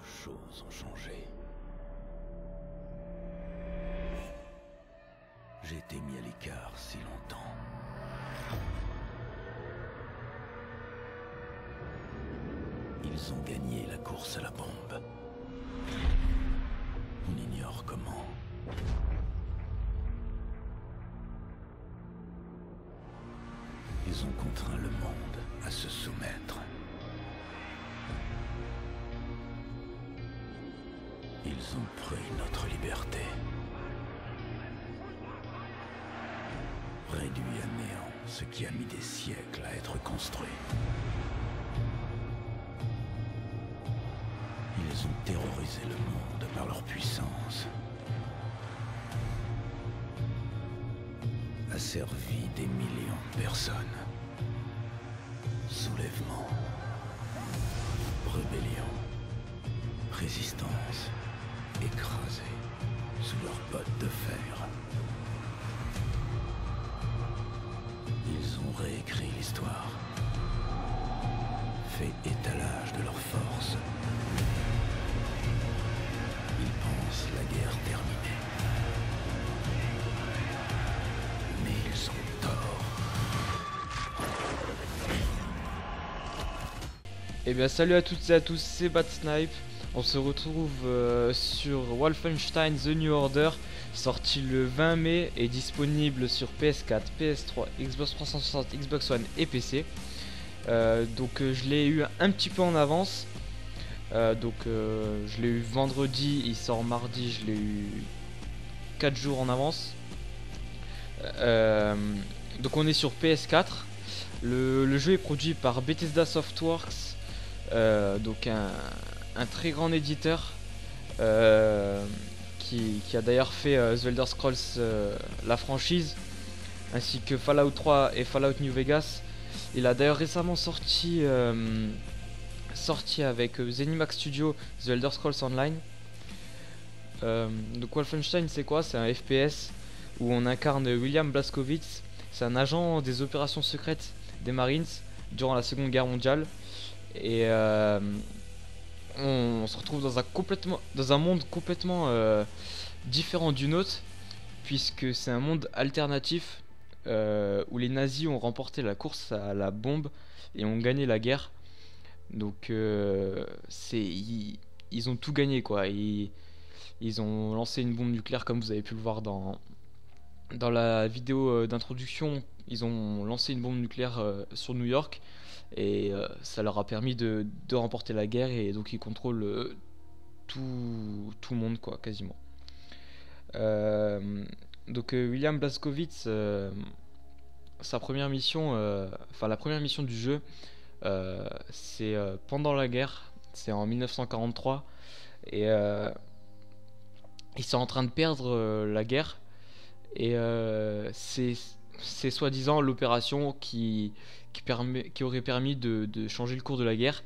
choses ont changé. J'ai été mis à l'écart si longtemps. Ils ont gagné la course à la bombe. On ignore comment. Ils ont contraint le monde à se soumettre. Ils ont pris notre liberté. Réduit à néant ce qui a mis des siècles à être construit. Ils ont terrorisé le monde par leur puissance. Asservi des millions de personnes. Soulèvement. Rébellion. Résistance. Écrasés sous leurs bottes de fer. Ils ont réécrit l'histoire. Fait étalage de leur force. Ils pensent la guerre terminée. Mais ils ont tort. Eh bien salut à toutes et à tous, c'est BadSnipe. On se retrouve sur Wolfenstein The New Order, sorti le 20 mai et disponible sur PS4, PS3, Xbox 360, Xbox One et PC. Je l'ai eu un petit peu en avance. Je l'ai eu vendredi, il sort mardi, je l'ai eu 4 jours en avance. Donc on est sur PS4. Le jeu est produit par Bethesda Softworks, un très grand éditeur qui a d'ailleurs fait The Elder Scrolls, la franchise, ainsi que Fallout 3 et Fallout New Vegas. Il a d'ailleurs récemment sorti avec Zenimax Studio The Elder Scrolls Online. Donc Wolfenstein, c'est quoi? C'est un FPS où on incarne William Blazkowicz. C'est un agent des opérations secrètes des Marines durant la Seconde Guerre mondiale. Et on se retrouve dans un monde complètement différent du nôtre, puisque c'est un monde alternatif où les nazis ont remporté la course à la bombe et ont gagné la guerre. Donc ils ont tout gagné, quoi. Ils ont lancé une bombe nucléaire, comme vous avez pu le voir dans la vidéo d'introduction. Ils ont lancé une bombe nucléaire sur New York. Et ça leur a permis de remporter la guerre. Et donc ils contrôlent tout le monde, quoi, quasiment. William Blazkowicz, sa première mission, la première mission du jeu, c'est pendant la guerre. C'est en 1943. Et ils sont en train de perdre la guerre. Et c'est soi-disant l'opération qui aurait permis de changer le cours de la guerre.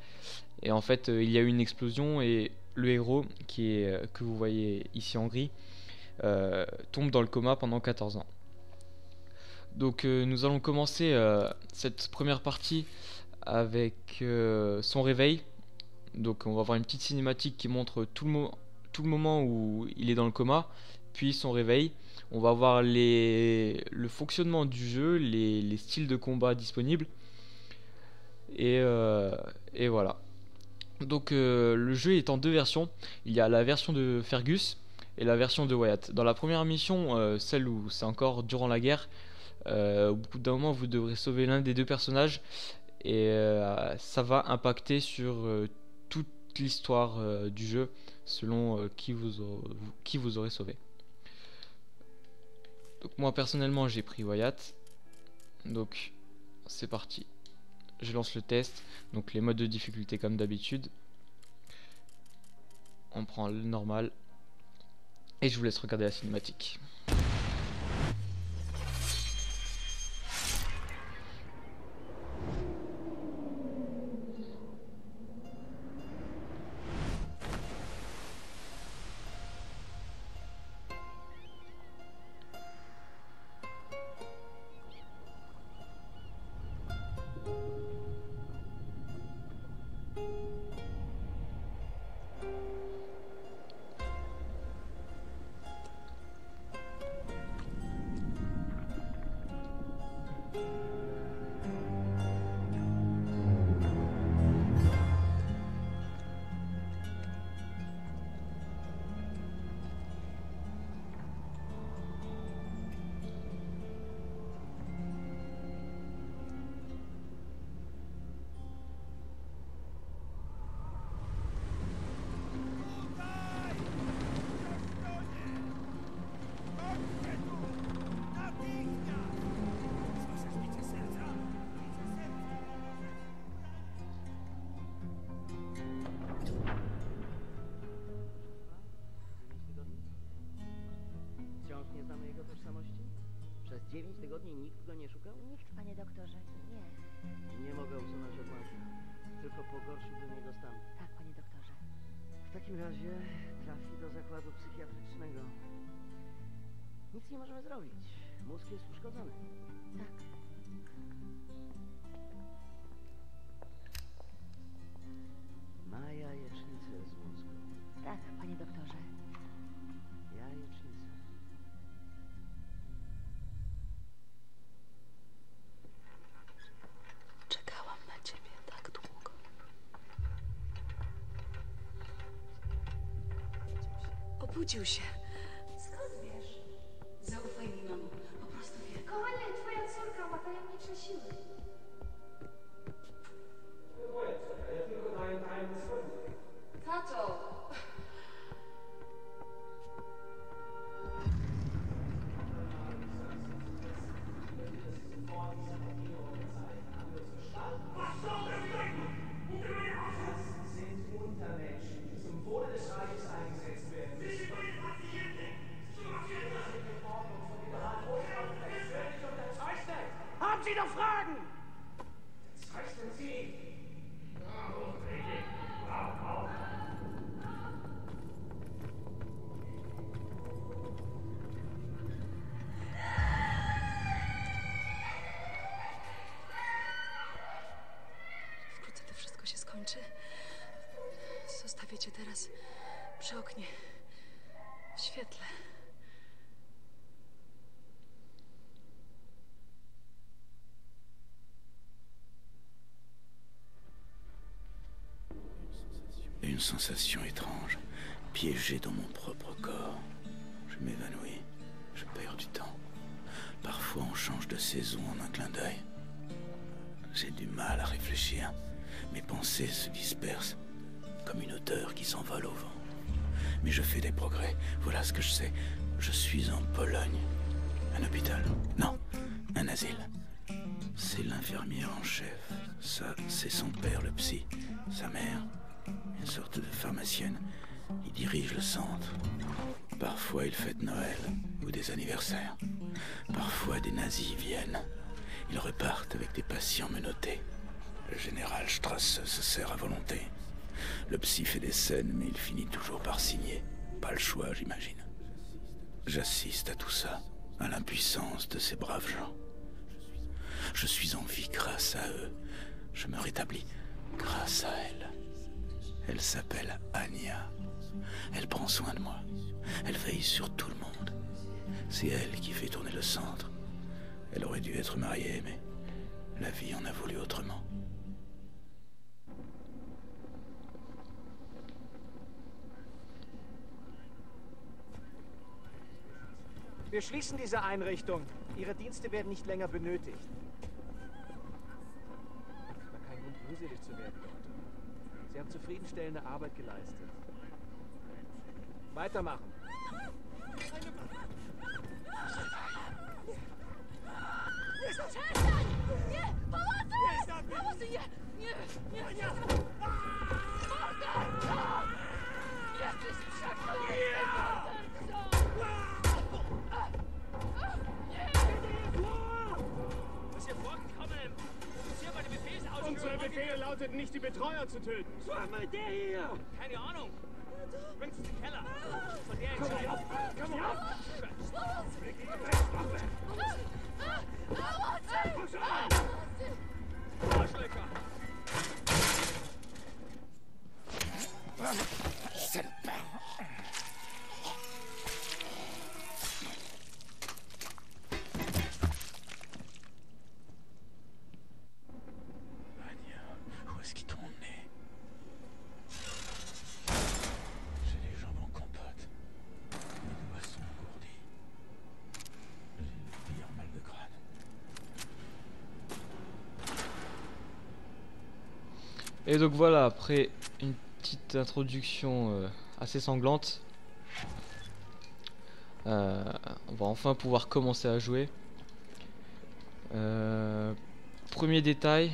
Et en fait, il y a eu une explosion et le héros, que vous voyez ici en gris, tombe dans le coma pendant 14 ans. Donc nous allons commencer cette première partie avec son réveil. Donc on va voir une petite cinématique qui montre tout le moment où il est dans le coma, puis son réveil. On va voir le fonctionnement du jeu, les styles de combat disponibles. Et voilà. Donc le jeu est en deux versions. Il y a la version de Fergus et la version de Wyatt. Dans la première mission, celle où c'est encore durant la guerre, au bout d'un moment vous devrez sauver l'un des deux personnages. Et ça va impacter sur toute l'histoire du jeu, selon qui vous aurez sauvé. Donc moi personnellement j'ai pris Wyatt. Donc c'est parti. Je lance le test. Donc les modes de difficulté comme d'habitude. On prend le normal. Et je vous laisse regarder la cinématique. takim razie trafi do zakładu psychiatrycznego. Nic nie możemy zrobić. Mózg jest uszkodzony. Tak. Ma jajecznicę z mózgu. Tak, panie doktorze. Jajecznicę. Czekałam na ciebie tak długo. Obudził się. Skąd wiesz? Zaufaj mi, mamo. Po prostu wiem. Kochanie, twoja córka ma tajemnicze siły. Tato! Haben Sie noch Fragen? Wkrótce to wszystko się skończy. Zostawię cię teraz przy oknie. W świetle. Une sensation étrange, piégée dans mon propre corps. Je m'évanouis, je perds du temps. Parfois on change de saison en un clin d'œil. J'ai du mal à réfléchir. Mes pensées se dispersent, comme une odeur qui s'envole au vent. Mais je fais des progrès, voilà ce que je sais. Je suis en Pologne. Un hôpital. Non, un asile. C'est l'infirmière en chef. Ça, c'est son père, le psy. Sa mère, une sorte de pharmacienne. Il dirige le centre. Parfois, il fête Noël ou des anniversaires. Parfois, des nazis viennent. Ils repartent avec des patients menottés. Le général Strasse se sert à volonté. Le psy fait des scènes, mais il finit toujours par signer. Pas le choix, j'imagine. J'assiste à tout ça, à l'impuissance de ces braves gens. Je suis en vie grâce à eux. Je me rétablis grâce à elle. Elle s'appelle Anya. Elle prend soin de moi. Elle veille sur tout le monde. C'est elle qui fait tourner le centre. Elle aurait dû être mariée, mais la vie en a voulu autrement. Wir schließen diese Einrichtung. Ihre Dienste werden nicht länger benötigt. Das war kein Grund, mühselig zu werden, Doktor. Sie haben zufriedenstellende Arbeit geleistet. Weitermachen. Przestań! Nie! Pomocy! Pomocy! Nie! Nie! Nie! Nie! Morderco! Jesteś przeklęty! Was hier vorgekommen? Hier meine Befehlsausführung. Unsere Befehle lauteten nicht, die Betreuer zu töten. So einmal der hier. Keine Ahnung. Bring's in den Keller. Von der Entscheidung. Komm auf! Arschlöcher! Anya, où est-ce qu'ils t'ont emmené? J'ai les jambes en compote. Les doigts sont engourdis. J'ai le pire mal de crâne. Et donc voilà, après une petite introduction assez sanglante, on va enfin pouvoir commencer à jouer. Premier détail,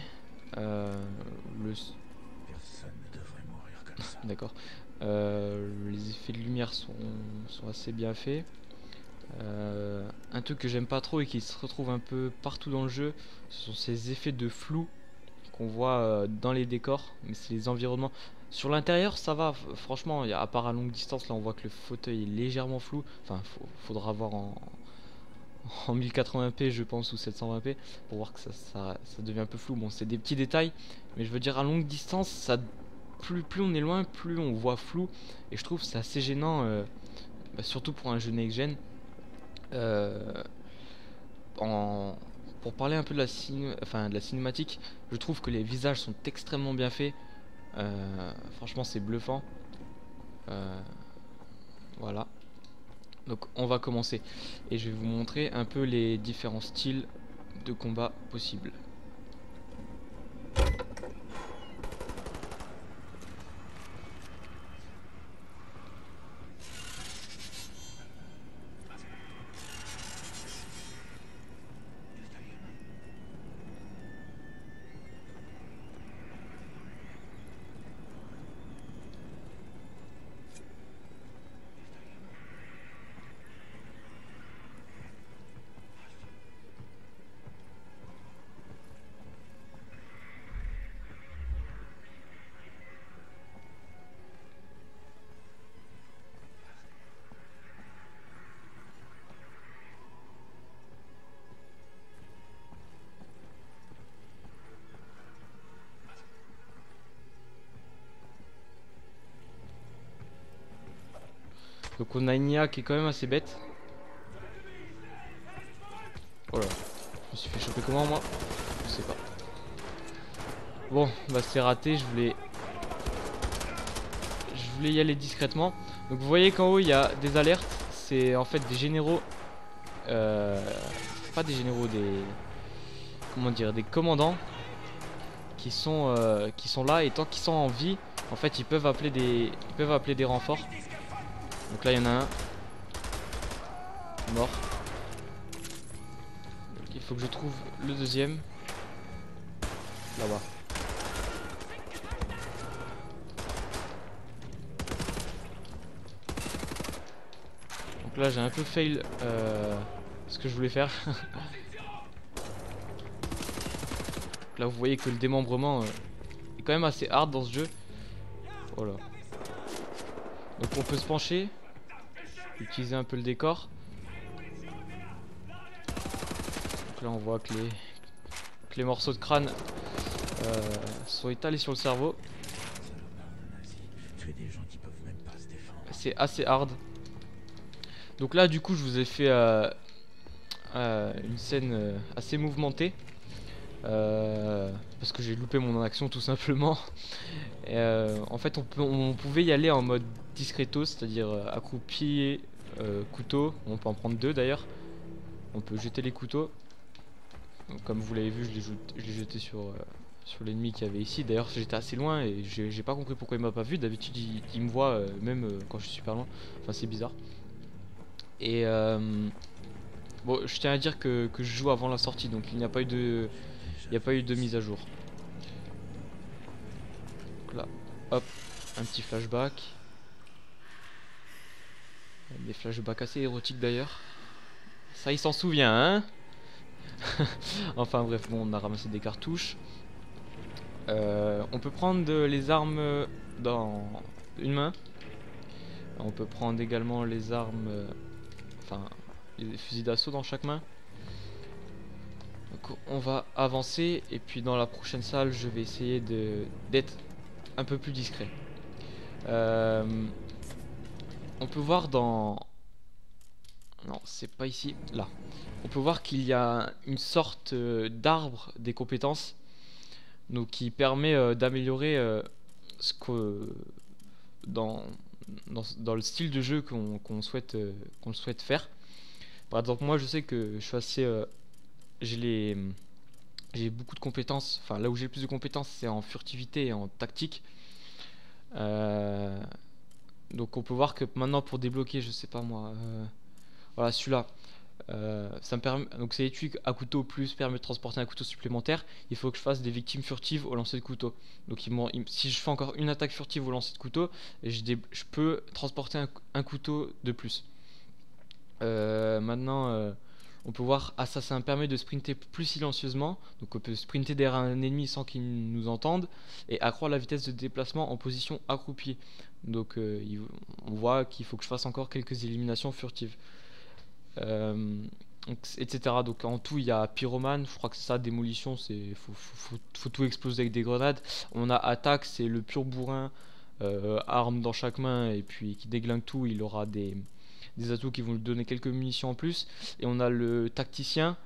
le... Personne ne devrait mourir comme ça. D'accord. Les effets de lumière sont assez bien faits. Un truc que j'aime pas trop et qui se retrouve un peu partout dans le jeu, ce sont ces effets de flou qu'on voit dans les décors, mais c'est les environnements. Sur l'intérieur, ça va. Franchement, à part à longue distance, là, on voit que le fauteuil est légèrement flou. Enfin, faudra voir en 1080p, je pense, ou 720p, pour voir que ça devient un peu flou. Bon, c'est des petits détails, mais je veux dire, à longue distance, plus on est loin, plus on voit flou. Et je trouve c'est assez gênant, surtout pour un jeu next-gen. Pour parler un peu de de la cinématique, je trouve que les visages sont extrêmement bien faits. Franchement, c'est bluffant. Voilà. Donc on va commencer et je vais vous montrer un peu les différents styles de combat possibles. Donc on a une IA qui est quand même assez bête. Oh là, je me suis fait choper comment moi? Je sais pas. Bon, bah c'est raté, je voulais y aller discrètement. Donc vous voyez qu'en haut il y a des alertes. C'est en fait des généraux. Pas des généraux, comment dire, des commandants qui sont là, et tant qu'ils sont en vie, en fait ils peuvent appeler des renforts. Donc là il y en a un mort. Donc, il faut que je trouve le deuxième là-bas. Donc là j'ai un peu fail ce que je voulais faire. Là vous voyez que le démembrement est quand même assez hard dans ce jeu. Voilà. Donc on peut se pencher, utiliser un peu le décor. Donc là on voit que les morceaux de crâne sont étalés sur le cerveau. C'est assez hard. Donc là du coup je vous ai fait une scène assez mouvementée. Parce que j'ai loupé mon action tout simplement. En fait on pouvait y aller en mode discreto, c'est-à-dire accroupi, couteau. On peut en prendre deux d'ailleurs. On peut jeter les couteaux. Donc, comme vous l'avez vu, je l'ai jeté sur l'ennemi qu'il y avait ici. D'ailleurs j'étais assez loin et j'ai pas compris pourquoi il m'a pas vu. D'habitude il me voit même quand je suis super loin. Enfin c'est bizarre. Et bon, je tiens à dire que je joue avant la sortie, donc il n'y a pas eu de mise à jour. Donc là, hop, un petit flashback. Des flashbacks assez érotiques d'ailleurs. Ça il s'en souvient, hein. Enfin bref, bon, on a ramassé des cartouches. On peut prendre les armes dans une main. On peut prendre également les armes, enfin les fusils d'assaut dans chaque main. Donc on va avancer et puis dans la prochaine salle je vais essayer d'être un peu plus discret. On peut voir dans... Non, c'est pas ici, là. On peut voir qu'il y a une sorte d'arbre des compétences, donc qui permet d'améliorer ce que dans le style de jeu qu'on souhaite faire. Par exemple, moi je sais que je suis assez j'ai beaucoup de compétences. Enfin, là où j'ai le plus de compétences, c'est en furtivité et en tactique. Donc on peut voir que maintenant pour débloquer, je sais pas moi, voilà celui-là, ça me permet, donc c'est étui à couteau plus permet de transporter un couteau supplémentaire. Il faut que je fasse des victimes furtives au lancer de couteau. Donc si je fais encore une attaque furtive au lancer de couteau, je peux transporter un couteau de plus. Maintenant On peut voir, ah ça me permet de sprinter plus silencieusement, donc on peut sprinter derrière un ennemi sans qu'il nous entende, et accroître la vitesse de déplacement en position accroupie. Donc on voit qu'il faut que je fasse encore quelques éliminations furtives. Etc. Donc en tout il y a pyromane, je crois que c'est ça, démolition, c'est faut tout exploser avec des grenades. On a attaque, c'est le pur bourrin, arme dans chaque main et puis qui déglingue tout. Il aura des atouts qui vont lui donner quelques munitions en plus. Et on a le tacticien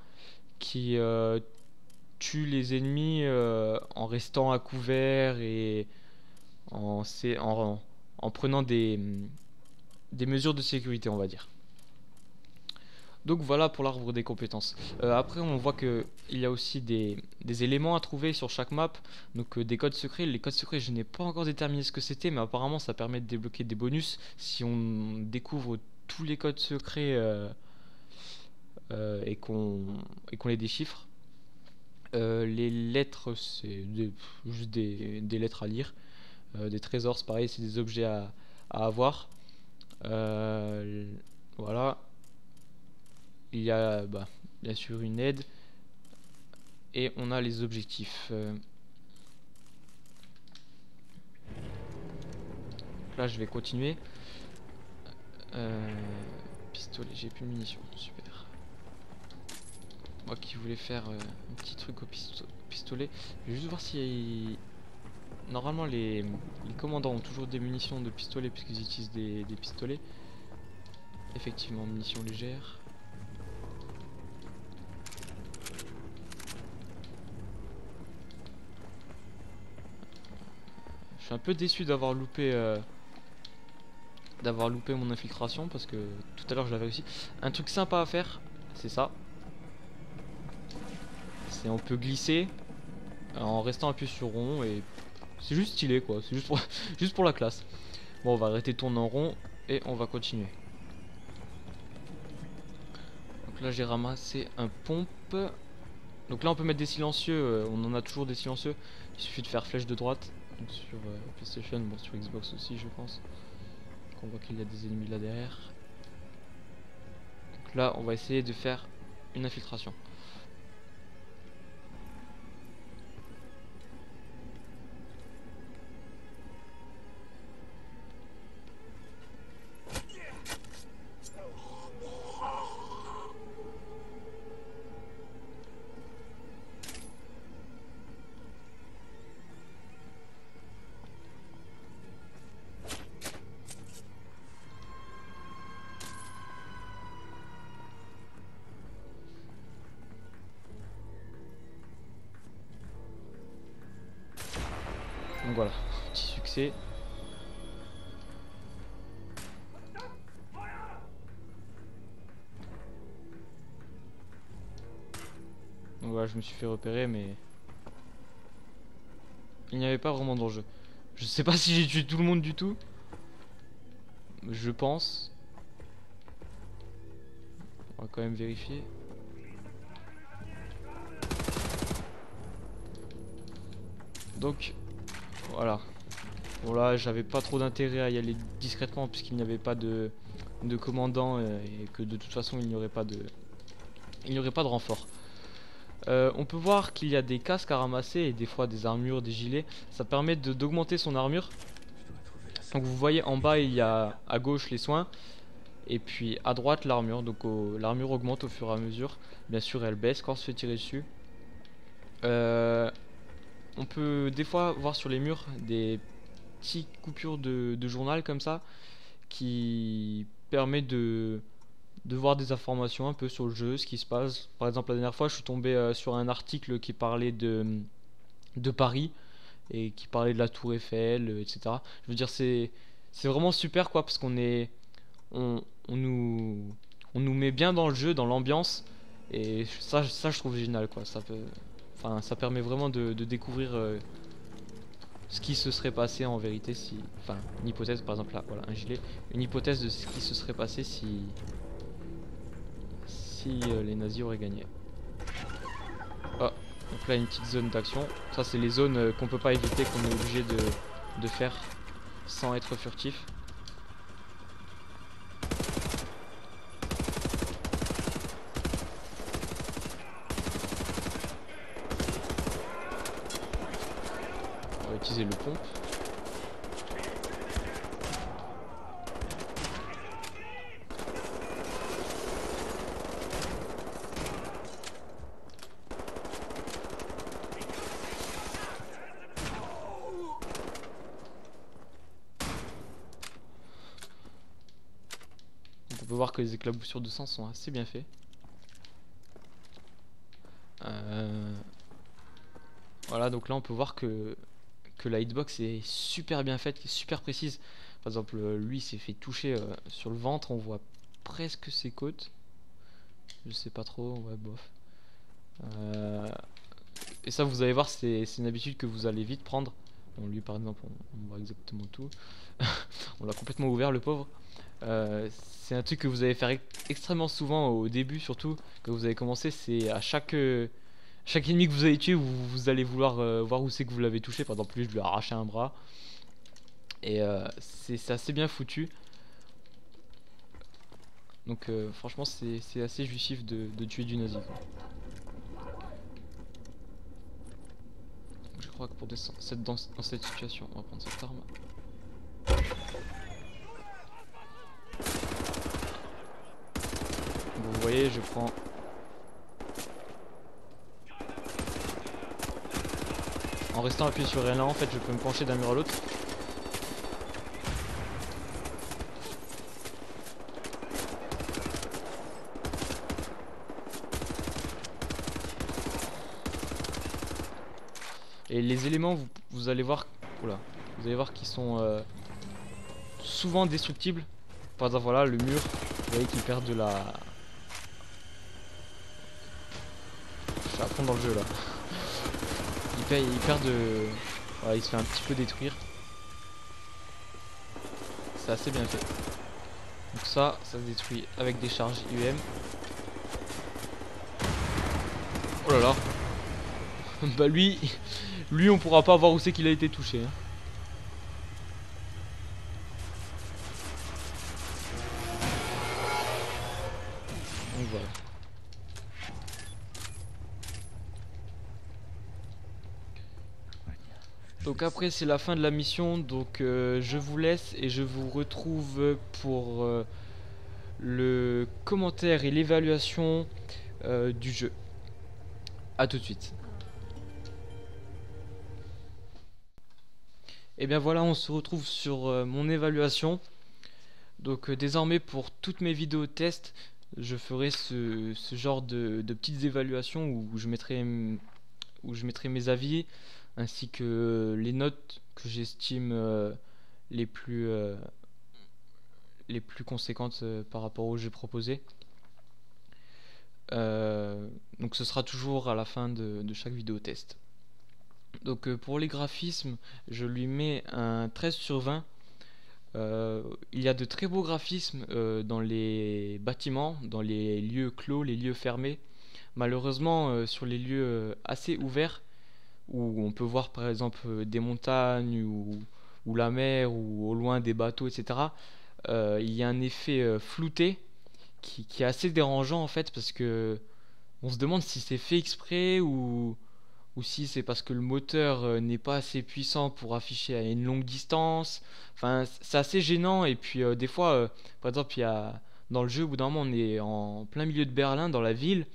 qui tue les ennemis en restant à couvert et en prenant des mesures de sécurité, on va dire. Donc voilà pour l'arbre des compétences. Après on voit qu'il y a aussi des éléments à trouver sur chaque map. Donc des codes secrets. Les codes secrets je n'ai pas encore déterminé ce que c'était, mais apparemment ça permet de débloquer des bonus si on découvre tous les codes secrets et qu'on les déchiffre. Les lettres c'est juste des lettres à lire. Des trésors c'est pareil, c'est des objets à avoir. Voilà. Il y a bien sûr une aide et on a les objectifs. Là je vais continuer. Pistolet, j'ai plus de munitions, super. Moi qui voulais faire un petit truc au pistolet, je vais juste voir si normalement les commandants ont toujours des munitions de pistolet puisqu'ils utilisent des pistolets. Effectivement, munitions légères. Je suis un peu déçu d'avoir loupé mon infiltration parce que tout à l'heure je l'avais réussi. Un truc sympa à faire, c'est ça. C'est on peut glisser en restant appuyé sur rond et c'est juste stylé quoi. C'est juste pour la classe. Bon, on va arrêter de tourner en rond et on va continuer. Donc là j'ai ramassé un pompe. Donc là on peut mettre des silencieux. On en a toujours des silencieux. Il suffit de faire flèche de droite. Donc sur PlayStation, bon sur Xbox aussi je pense. Donc on voit qu'il y a des ennemis là derrière. Donc là on va essayer de faire une infiltration. Donc voilà, petit succès. Donc voilà, je me suis fait repérer, mais il n'y avait pas vraiment d'enjeu. Je sais pas si j'ai tué tout le monde du tout. Je pense. On va quand même vérifier. Donc voilà. Bon là j'avais pas trop d'intérêt à y aller discrètement puisqu'il n'y avait pas de commandant et que de toute façon il n'y aurait pas de renfort. On peut voir qu'il y a des casques à ramasser et des fois des armures, des gilets. Ça permet d'augmenter son armure. Donc vous voyez en bas il y a à gauche les soins et puis à droite l'armure. Donc l'armure augmente au fur et à mesure. Bien sûr elle baisse quand on se fait tirer dessus. On peut des fois voir sur les murs des petites coupures de journal comme ça qui permet de voir des informations un peu sur le jeu, ce qui se passe. Par exemple la dernière fois je suis tombé sur un article qui parlait de Paris et qui parlait de la tour Eiffel, etc. Je veux dire c'est vraiment super quoi parce qu'on nous met bien dans le jeu, dans l'ambiance et ça je trouve génial quoi. Ça permet vraiment de découvrir ce qui se serait passé en vérité si... Enfin, une hypothèse par exemple là, voilà, un gilet. Une hypothèse de ce qui se serait passé si les nazis auraient gagné. Oh, donc là une petite zone d'action. Ça c'est les zones qu'on peut pas éviter, qu'on est obligé de faire sans être furtif. utiliser le pompe. On peut voir que les éclaboussures de sang sont assez bien faits. Voilà, donc là on peut voir que la hitbox est super bien faite, super précise. Par exemple, lui il s'est fait toucher sur le ventre, on voit presque ses côtes. Je sais pas trop, ouais, bof. Et ça, vous allez voir, c'est une habitude que vous allez vite prendre. Bon, lui par exemple, on voit exactement tout. On l'a complètement ouvert, le pauvre. C'est un truc que vous allez faire extrêmement souvent au début, surtout quand vous allez commencer. C'est à chaque ennemi que vous allez tuer, vous allez vouloir voir où c'est que vous l'avez touché. Par exemple, lui, je lui ai arraché un bras. Et c'est assez bien foutu. Donc franchement, c'est assez jouissif de tuer du nazi, quoi. Je crois que pour descendre dans cette situation, on va prendre cette arme. Vous voyez, je prends... En restant appuyé sur L1, en fait, je peux me pencher d'un mur à l'autre. Et les éléments, vous allez voir... Oula, vous allez voir qu'ils sont souvent destructibles. Par exemple, voilà, le mur, vous voyez qu'il perd de la... Je suis à fond dans le jeu là. Il perd de... Voilà, il se fait un petit peu détruire. C'est assez bien fait. Donc ça se détruit avec des charges IEM. Oh là là. Bah lui on pourra pas voir où c'est qu'il a été touché, hein. Donc voilà. Donc après c'est la fin de la mission, donc je vous laisse et je vous retrouve pour le commentaire et l'évaluation du jeu. A tout de suite. Et bien voilà, on se retrouve sur mon évaluation. Donc désormais pour toutes mes vidéos tests, je ferai ce genre de petites évaluations où je mettrai mes avis ainsi que les notes que j'estime les plus conséquentes par rapport au jeu proposé. Donc ce sera toujours à la fin de chaque vidéo test. Donc pour les graphismes, je lui mets un 13 sur 20. Il y a de très beaux graphismes dans les bâtiments, dans les lieux clos, les lieux fermés. Malheureusement, sur les lieux assez ouverts, où on peut voir par exemple des montagnes ou la mer ou au loin des bateaux, etc. Il y a un effet flouté qui est assez dérangeant en fait, parce que on se demande si c'est fait exprès ou si c'est parce que le moteur n'est pas assez puissant pour afficher à une longue distance. Enfin, c'est assez gênant. Et puis des fois, par exemple, il y a dans le jeu, au bout d'un moment, on est en plein milieu de Berlin, dans la ville,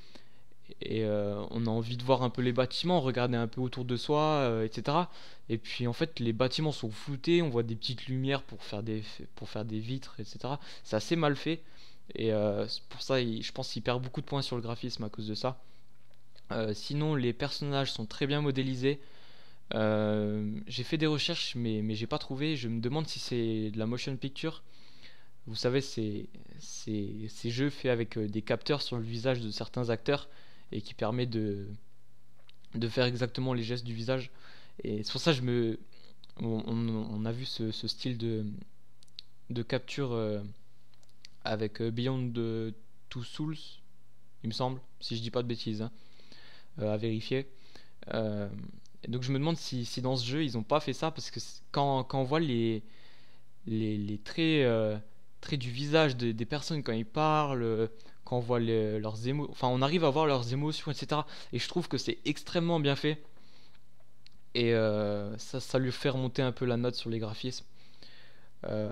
et on a envie de voir un peu les bâtiments, regarder un peu autour de soi, etc. Et puis en fait, les bâtiments sont floutés, on voit des petites lumières pour faire des vitres, etc. C'est assez mal fait. Et pour ça, je pense qu'il perd beaucoup de points sur le graphisme à cause de ça. Sinon les personnages sont très bien modélisés. J'ai fait des recherches mais j'ai pas trouvé. Je me demande si c'est de la motion picture. Vous savez, ces jeux faits avec des capteurs sur le visage de certains acteurs et qui permet de faire exactement les gestes du visage. Et c'est pour ça que on a vu ce style de capture avec Beyond Two Souls, il me semble, si je dis pas de bêtises, hein. À vérifier. Et donc je me demande si dans ce jeu ils ont pas fait ça, parce que quand on voit les traits du visage des personnes quand ils parlent, quand on voit leurs émotions, enfin on arrive à voir leurs émotions, etc. Et je trouve que c'est extrêmement bien fait. et ça lui fait remonter un peu la note sur les graphismes.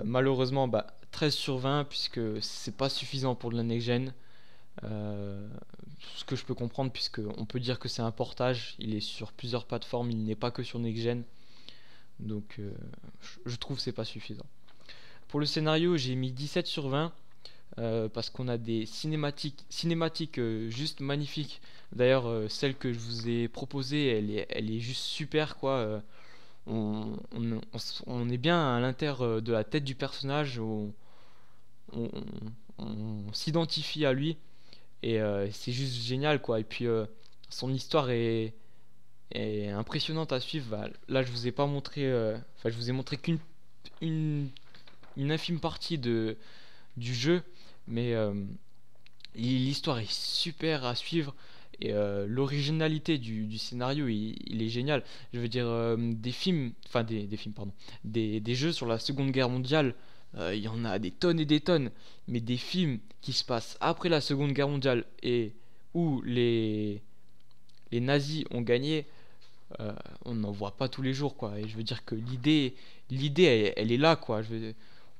Malheureusement, 13 sur 20, puisque c'est pas suffisant pour de la next-gen. Ce que je peux comprendre, puisque on peut dire que c'est un portage, il est sur plusieurs plateformes, il n'est pas que sur next-gen. Donc je trouve que c'est pas suffisant. Pour le scénario, j'ai mis 17 sur 20. Parce qu'on a des cinématiques juste magnifiques. D'ailleurs, celle que je vous ai proposée, elle est juste super, quoi. On est bien à l'intérieur de la tête du personnage, on, on s'identifie à lui, et c'est juste génial, quoi. Et puis son histoire est impressionnante à suivre. Là, je vous ai pas montré, je vous ai montré qu'une une, une infime partie du jeu, mais l'histoire est super à suivre, et l'originalité du scénario, il est génial. Je veux dire, des films, enfin des films, pardon, des jeux sur la Seconde Guerre mondiale, il y en a des tonnes et des tonnes, mais des films qui se passent après la Seconde Guerre mondiale et où les nazis ont gagné, on n'en voit pas tous les jours, quoi. Et je veux dire que l'idée elle est là, quoi.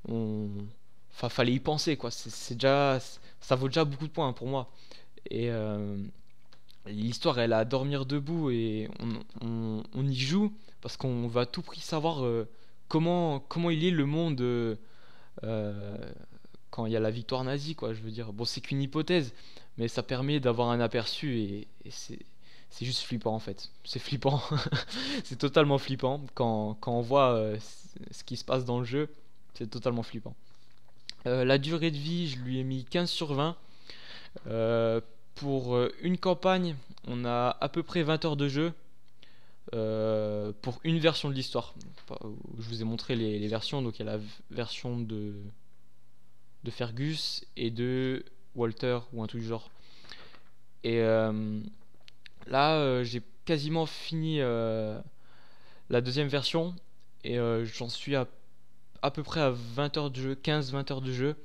On, enfin, fallait y penser, quoi. C'est déjà, ça vaut déjà beaucoup de points, hein, pour moi. Et l'histoire, elle a à dormir debout, et on y joue parce qu'on va à tout prix savoir comment il est le monde quand il y a la victoire nazie, quoi. Je veux dire, bon, c'est qu'une hypothèse, mais ça permet d'avoir un aperçu, et c'est juste flippant, en fait. C'est flippant. C'est totalement flippant quand on voit ce qui se passe dans le jeu. C'est totalement flippant. La durée de vie, je lui ai mis 15 sur 20. Pour une campagne, on a à peu près 20 heures de jeu pour une version de l'histoire. Je vous ai montré les versions. Donc il y a la version de Fergus et de Walter, ou un truc du genre. Et là, j'ai quasiment fini la deuxième version, et j'en suis à peu près à 20 heures de jeu, 15-20 heures de jeu.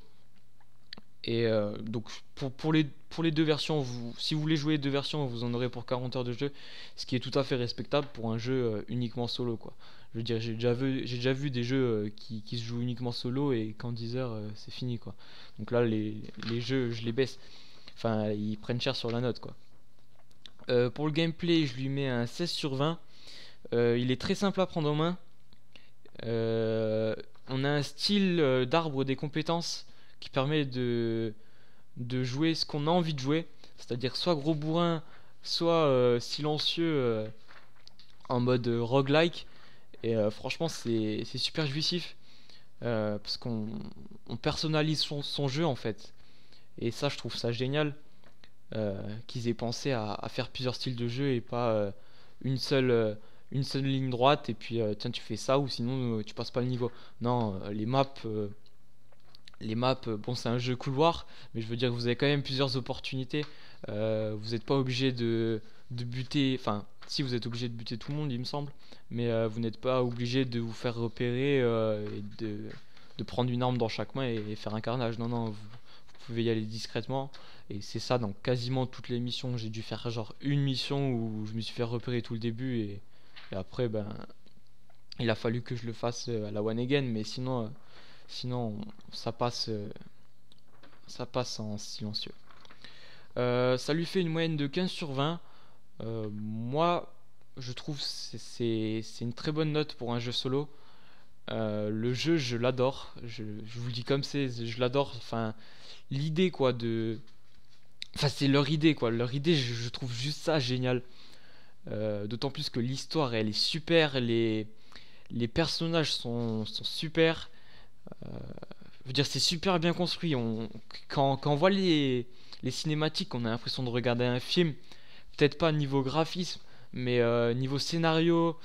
Et donc pour les deux versions, si vous voulez jouer les deux versions, vous en aurez pour 40 heures de jeu, ce qui est tout à fait respectable pour un jeu uniquement solo, quoi. Je veux dire, j'ai déjà vu des jeux qui se jouent uniquement solo, et qu'en 10 heures c'est fini, quoi. Donc là, les jeux, je les baisse. Enfin, ils prennent cher sur la note, quoi. Pour le gameplay, je lui mets un 16 sur 20. Il est très simple à prendre en main. On a un style d'arbre des compétences qui permet de jouer ce qu'on a envie de jouer, c'est-à-dire soit gros bourrin, soit silencieux, en mode roguelike. Et franchement, c'est super jouissif, parce qu'on personnalise son jeu, en fait. Et ça, je trouve ça génial, qu'ils aient pensé à faire plusieurs styles de jeu, et pas une seule ligne droite, et puis tiens, tu fais ça, ou sinon tu passes pas le niveau. Non, les maps, bon, c'est un jeu couloir, mais je veux dire que vous avez quand même plusieurs opportunités. Vous n'êtes pas obligé de buter, enfin, si, vous êtes obligé de buter tout le monde, il me semble, mais vous n'êtes pas obligé de vous faire repérer, et de prendre une arme dans chaque main, et faire un carnage. Non, non, vous pouvez y aller discrètement, et c'est ça dans quasiment toutes les missions. J'ai dû faire genre une mission où je me suis fait repérer tout le début, et après, il a fallu que je le fasse à la one again, mais sinon ça passe en silencieux. Ça lui fait une moyenne de 15 sur 20. Moi, je trouve c'est une très bonne note pour un jeu solo. Le jeu, je l'adore. Je vous le dis comme je l'adore. Enfin, l'idée, quoi, enfin, c'est leur idée, quoi. Leur idée, je trouve juste ça génial. D'autant plus que l'histoire, elle est super. Les personnages sont super. Je veux dire, c'est super bien construit. Quand on voit les cinématiques, on a l'impression de regarder un film. Peut-être pas niveau graphisme, mais niveau scénario.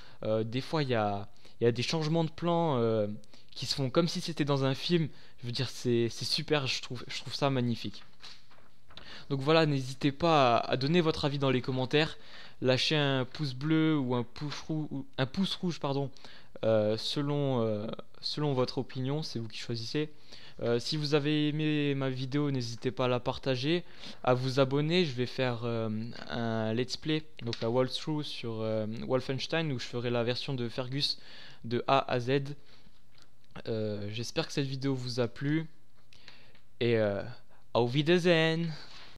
Des fois, il y a des changements de plan qui se font comme si c'était dans un film. Je veux dire, c'est super. Je trouve ça magnifique. Donc voilà, n'hésitez pas à donner votre avis dans les commentaires. Lâchez un pouce bleu ou un pouce rouge, pardon, selon selon votre opinion, c'est vous qui choisissez. Si vous avez aimé ma vidéo, n'hésitez pas à la partager, à vous abonner. Je vais faire un let's play, donc un walkthrough sur Wolfenstein, où je ferai la version de Fergus de A à Z. J'espère que cette vidéo vous a plu, et auf Wiedersehen.